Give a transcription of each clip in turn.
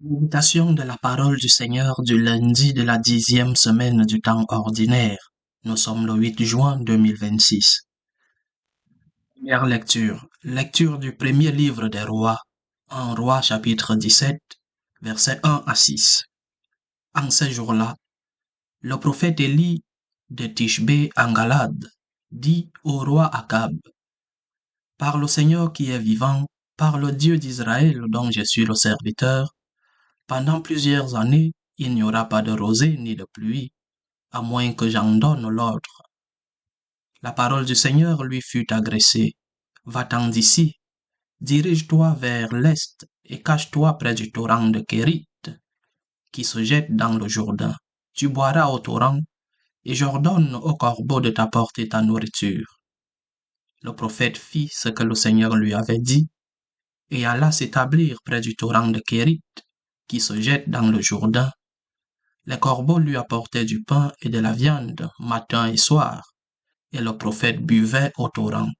Méditation de la parole du Seigneur du lundi de la 10e semaine du temps ordinaire. Nous sommes le 8 juin 2026. Première lecture. Lecture du premier livre des rois. 1 Roi chapitre 17, versets 1 à 6. En ces jours-là, le prophète Élie de Tishbé en Galade dit au roi Akab, « Par le Seigneur qui est vivant, par le Dieu d'Israël dont je suis le serviteur, pendant plusieurs années, il n'y aura pas de rosée ni de pluie, à moins que j'en donne l'ordre. » La parole du Seigneur lui fut adressée. Va-t'en d'ici, dirige-toi vers l'est et cache-toi près du torrent de Kérit, qui se jette dans le Jourdain. Tu boiras au torrent, et j'ordonne au corbeau de t'apporter ta nourriture. Le prophète fit ce que le Seigneur lui avait dit, et alla s'établir près du torrent de Kérit, qui se jette dans le Jourdain. Les corbeaux lui apportaient du pain et de la viande matin et soir, et le prophète buvait au torrent.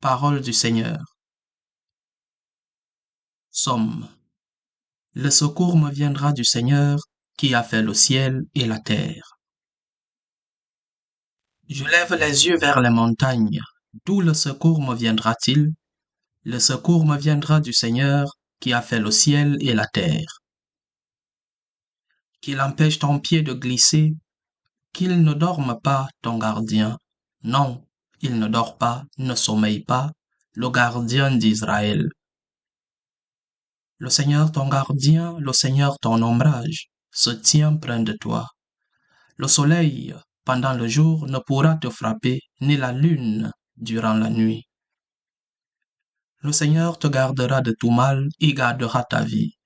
Parole du Seigneur. Somme. Le secours me viendra du Seigneur qui a fait le ciel et la terre. Je lève les yeux vers les montagnes. D'où le secours me viendra-t-il? Le secours me viendra du Seigneur qui a fait le ciel et la terre. Qu'il empêche ton pied de glisser, qu'il ne dorme pas ton gardien. Non, il ne dort pas, ne sommeille pas, le gardien d'Israël. Le Seigneur ton gardien, le Seigneur ton ombrage, se tient près de toi. Le soleil, pendant le jour, ne pourra te frapper, ni la lune durant la nuit. Le Seigneur te gardera de tout mal et gardera ta vie.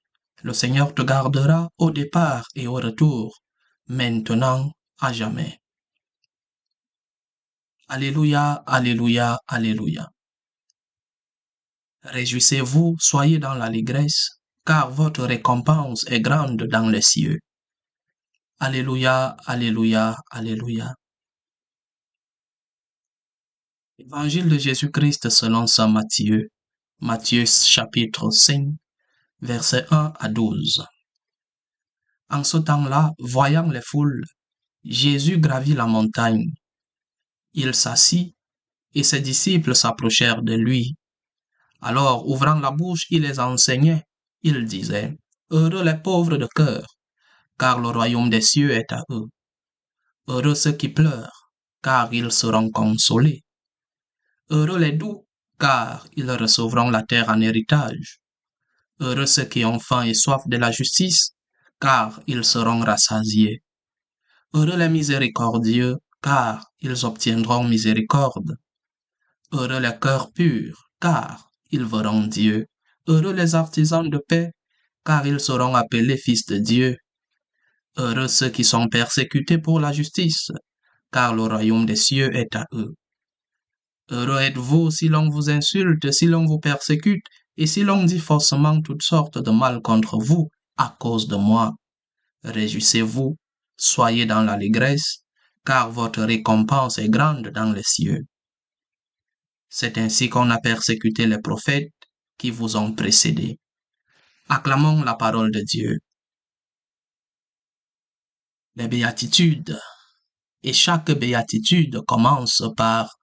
Le Seigneur te gardera au départ et au retour, maintenant, à jamais. Alléluia, alléluia, alléluia. Réjouissez-vous, soyez dans l'allégresse, car votre récompense est grande dans les cieux. Alléluia, alléluia, alléluia. Évangile de Jésus-Christ selon saint Matthieu. Matthieu chapitre 5, versets 1 à 12. En ce temps-là, voyant les foules, Jésus gravit la montagne. Il s'assit, et ses disciples s'approchèrent de lui. Alors, ouvrant la bouche, il les enseignait. Il disait, « Heureux les pauvres de cœur, car le royaume des cieux est à eux. Heureux ceux qui pleurent, car ils seront consolés. Heureux les doux, car ils recevront la terre en héritage. Heureux ceux qui ont faim et soif de la justice, car ils seront rassasiés. Heureux les miséricordieux, car ils obtiendront miséricorde. Heureux les cœurs purs, car ils verront Dieu. Heureux les artisans de paix, car ils seront appelés fils de Dieu. Heureux ceux qui sont persécutés pour la justice, car le royaume des cieux est à eux. Heureux êtes-vous si l'on vous insulte, si l'on vous persécute, et si l'on dit faussement toutes sortes de mal contre vous à cause de moi. Réjouissez-vous, soyez dans l'allégresse, car votre récompense est grande dans les cieux. C'est ainsi qu'on a persécuté les prophètes qui vous ont précédés. Acclamons la parole de Dieu. Les béatitudes. Et chaque béatitude commence par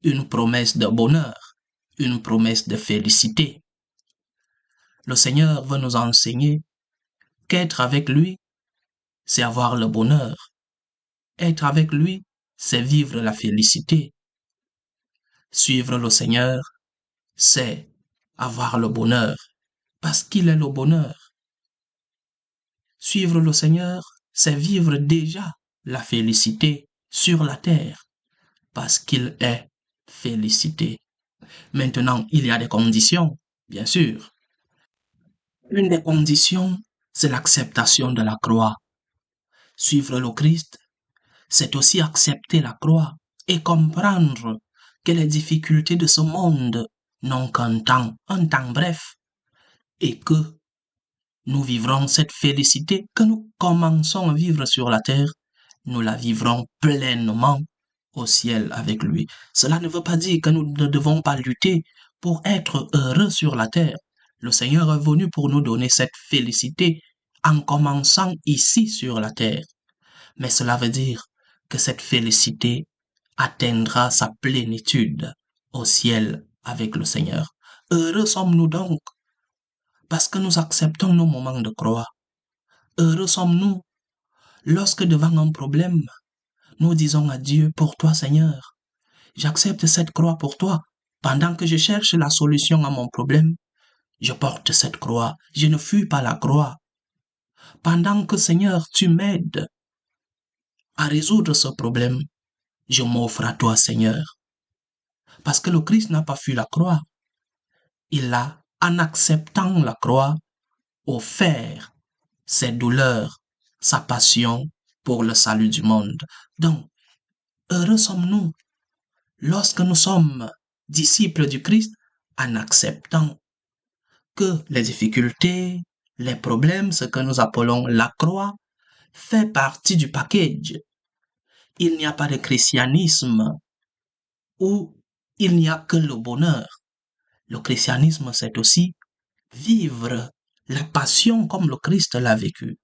une promesse de bonheur, une promesse de félicité. Le Seigneur veut nous enseigner qu'être avec lui, c'est avoir le bonheur. Être avec lui, c'est vivre la félicité. Suivre le Seigneur, c'est avoir le bonheur, parce qu'il est le bonheur. Suivre le Seigneur, c'est vivre déjà la félicité sur la terre, parce qu'il est félicité. Maintenant, il y a des conditions, bien sûr. Une des conditions, c'est l'acceptation de la croix. Suivre le Christ, c'est aussi accepter la croix et comprendre que les difficultés de ce monde n'ont qu'un temps, un temps bref, et que nous vivrons cette félicité que nous commençons à vivre sur la terre, nous la vivrons pleinement au ciel avec lui. Cela ne veut pas dire que nous ne devons pas lutter pour être heureux sur la terre. Le Seigneur est venu pour nous donner cette félicité en commençant ici sur la terre. Mais cela veut dire que cette félicité atteindra sa plénitude au ciel avec le Seigneur. Heureux sommes-nous donc parce que nous acceptons nos moments de croix. Heureux sommes-nous lorsque devant un problème, nous disons à Dieu, pour toi Seigneur, j'accepte cette croix pour toi. Pendant que je cherche la solution à mon problème, je porte cette croix. Je ne fuis pas la croix. Pendant que Seigneur, tu m'aides à résoudre ce problème, je m'offre à toi Seigneur. Parce que le Christ n'a pas fui la croix. Il a, en acceptant la croix, offert ses douleurs, sa passion pour le salut du monde. Donc, heureux sommes-nous lorsque nous sommes disciples du Christ en acceptant que les difficultés, les problèmes, ce que nous appelons la croix, fait partie du package. Il n'y a pas de christianisme où il n'y a que le bonheur. Le christianisme, c'est aussi vivre la passion comme le Christ l'a vécu.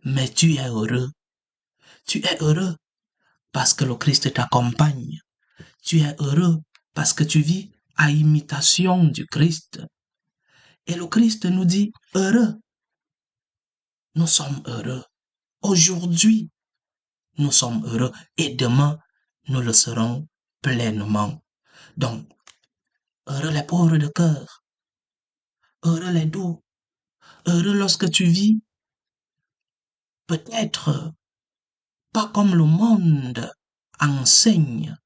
Mais tu es heureux. Tu es heureux parce que le Christ t'accompagne. Tu es heureux parce que tu vis à imitation du Christ. Et le Christ nous dit, heureux. Nous sommes heureux. Aujourd'hui, nous sommes heureux et demain, nous le serons pleinement. Donc, heureux les pauvres de cœur, heureux les doux, heureux lorsque tu vis peut-être pas comme le monde enseigne.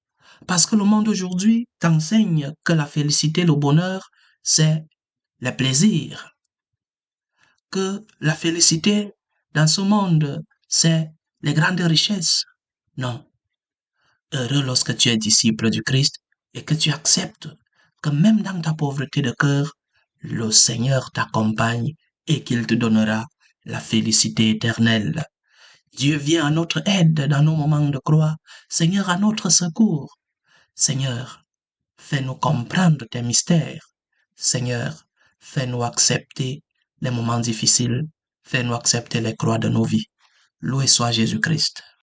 Parce que le monde aujourd'hui t'enseigne que la félicité, le bonheur, c'est le plaisir. Que la félicité dans ce monde, c'est les grandes richesses. Non. Heureux lorsque tu es disciple du Christ et que tu acceptes que même dans ta pauvreté de cœur, le Seigneur t'accompagne et qu'il te donnera la félicité éternelle. Dieu vient à notre aide dans nos moments de croix. Seigneur, à notre secours. Seigneur, fais-nous comprendre tes mystères. Seigneur, fais-nous accepter les moments difficiles. Fais-nous accepter les croix de nos vies. Loué soit Jésus-Christ.